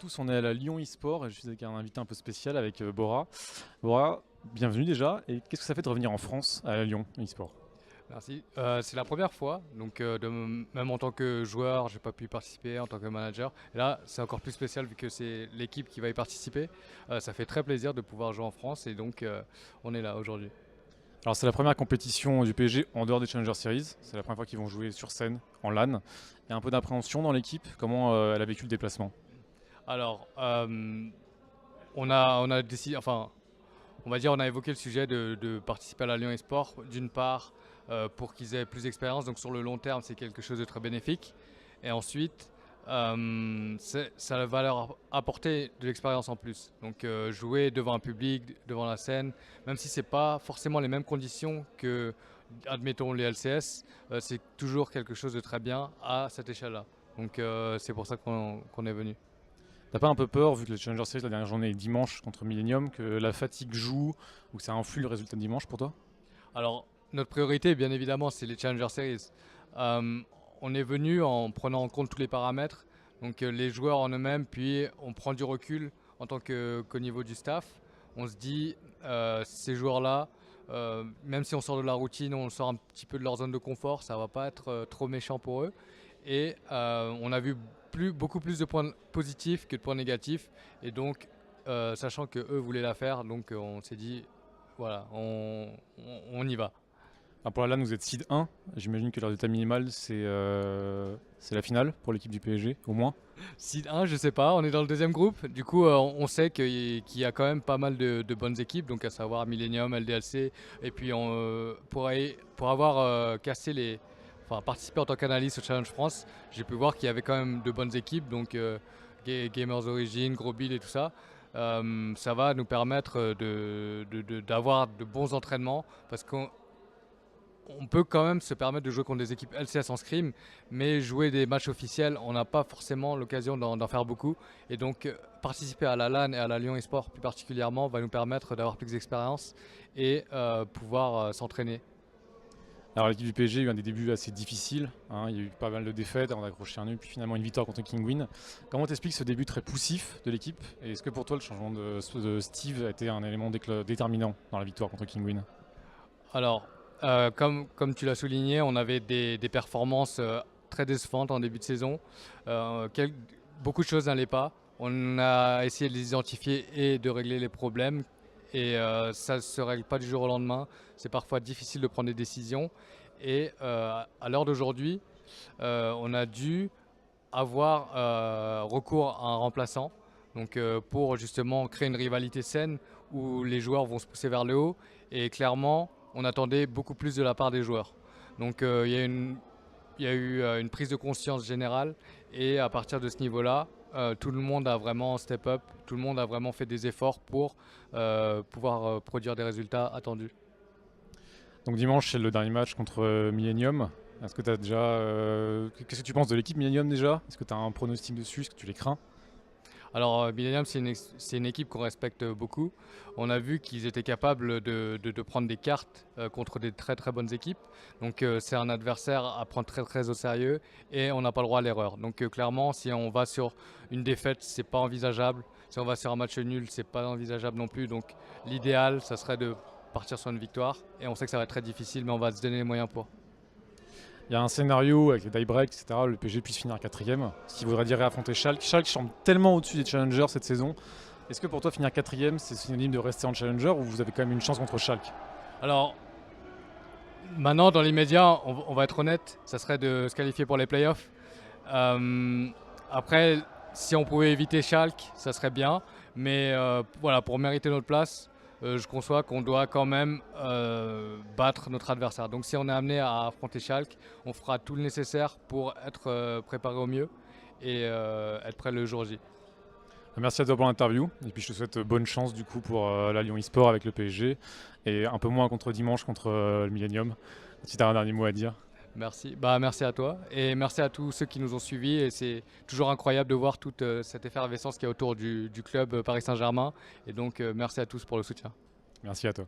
tous, on est à la Lyon eSport et je suis avec un invité un peu spécial avec Bora. Bora, bienvenue déjà. Et qu'est-ce que ça fait de revenir en France à la Lyon eSport? Merci. C'est la première fois, donc même en tant que joueur, j'ai pas pu y participer en tant que manager. Et là, c'est encore plus spécial vu que c'est l'équipe qui va y participer. Ça fait très plaisir de pouvoir jouer en France et donc on est là aujourd'hui. Alors c'est la première compétition du PSG en dehors des Challenger Series. C'est la première fois qu'ils vont jouer sur scène, en LAN. Il y a un peu d'appréhension dans l'équipe. Comment elle a vécu le déplacement? Alors, on a décidé, enfin, on va dire, on a évoqué le sujet de participer à la Lyon eSport, d'une part pour qu'ils aient plus d'expérience, donc sur le long terme, c'est quelque chose de très bénéfique. Et ensuite, ça va leur apporter de l'expérience en plus. Donc jouer devant un public, devant la scène, même si ce n'est pas forcément les mêmes conditions que, admettons, les LCS, c'est toujours quelque chose de très bien à cette échelle-là. Donc c'est pour ça qu'on est venu. T'as pas un peu peur, vu que le Challenger Series, la dernière journée est dimanche contre Millennium, que la fatigue joue ou que ça influe le résultat de dimanche pour toi? Alors, notre priorité, bien évidemment, c'est les Challenger Series. Euh, on est venu en prenant en compte tous les paramètres, donc les joueurs en eux-mêmes, puis on prend du recul en tant qu'au niveau du staff. On se dit, ces joueurs-là, même si on sort de la routine, on sort un petit peu de leur zone de confort, ça va pas être trop méchant pour eux. Et on a vu beaucoup plus de points positifs que de points négatifs. Et donc, sachant que eux voulaient la faire, donc on s'est dit, voilà, on y va. Ah, pour la LAN, vous êtes seed 1. J'imagine que le résultat minimal, c'est la finale pour l'équipe du PSG, au moins. Seed 1, je sais pas, on est dans le deuxième groupe. Du coup, on sait qu'il y a quand même pas mal de bonnes équipes, donc à savoir Millennium, LDLC. Et puis, pour avoir enfin, participé en tant qu'analyste au Challenge France, j'ai pu voir qu'il y avait quand même de bonnes équipes, donc Gamers Origin, Grosbill et tout ça. Ça va nous permettre d'avoir de bons entraînements parce qu'on peut quand même se permettre de jouer contre des équipes LCS en scrim, mais jouer des matchs officiels, on n'a pas forcément l'occasion d'en faire beaucoup. Et donc, participer à la LAN et à la Lyon eSport plus particulièrement va nous permettre d'avoir plus d'expérience et pouvoir s'entraîner. Alors l'équipe du PSG a eu un des débuts assez difficiles, hein. Il y a eu pas mal de défaites avant d'accrocher un nul, puis finalement une victoire contre Kingwin. Comment t'expliques ce début très poussif de l'équipe? Et est-ce que pour toi le changement de Steve a été un élément déterminant dans la victoire contre Kingwin? Alors, comme tu l'as souligné, on avait des performances très décevantes en début de saison. Euh, quel- Beaucoup de choses n'allaient pas. On a essayé de les identifier et de régler les problèmes. Et ça ne se règle pas du jour au lendemain. C'est parfois difficile de prendre des décisions. Et à l'heure d'aujourd'hui, on a dû avoir recours à un remplaçant. Donc pour justement créer une rivalité saine où les joueurs vont se pousser vers le haut. Et clairement, on attendait beaucoup plus de la part des joueurs. Donc il y a eu une prise de conscience générale et à partir de ce niveau-là, tout le monde a vraiment step up, tout le monde a vraiment fait des efforts pour pouvoir produire des résultats attendus. Donc dimanche c'est le dernier match contre Millennium. Est-ce que tu as déjà. Qu'est-ce que tu penses de l'équipe Millennium déjà? Est-ce que tu as un pronostic dessus? Est-ce que tu les crains? Alors Millennium, c'est une équipe qu'on respecte beaucoup. On a vu qu'ils étaient capables de prendre des cartes contre des très très bonnes équipes. Donc c'est un adversaire à prendre très très au sérieux et on n'a pas le droit à l'erreur. Donc clairement, si on va sur une défaite, c'est pas envisageable. Si on va sur un match nul, c'est pas envisageable non plus. Donc l'idéal, ça serait de partir sur une victoire. Et on sait que ça va être très difficile, mais on va se donner les moyens pour. Il y a un scénario avec les die-break, etc. Le PSG puisse finir quatrième, ce qui voudrait dire réaffronter Schalke. Schalke semble tellement au-dessus des challengers cette saison. Est-ce que pour toi finir quatrième, c'est synonyme de rester en challenger ou vous avez quand même une chance contre Schalke? Alors maintenant, dans l'immédiat, on va être honnête, ça serait de se qualifier pour les playoffs. Euh, Après, si on pouvait éviter Schalke, ça serait bien. Mais voilà, pour mériter notre place, je conçois qu'on doit quand même battre notre adversaire. Donc si on est amené à affronter Schalke, on fera tout le nécessaire pour être préparé au mieux et être prêt le jour J. Merci à toi pour l'interview. Et puis je te souhaite bonne chance du coup pour la Lyon eSport avec le PSG. Et un peu moins contre dimanche contre le Millennium. Si tu as un dernier mot à dire. Merci. Bah, merci à toi et merci à tous ceux qui nous ont suivis. Et c'est toujours incroyable de voir toute cette effervescence qu'il y a autour du club Paris Saint-Germain. Et donc, merci à tous pour le soutien. Merci à toi.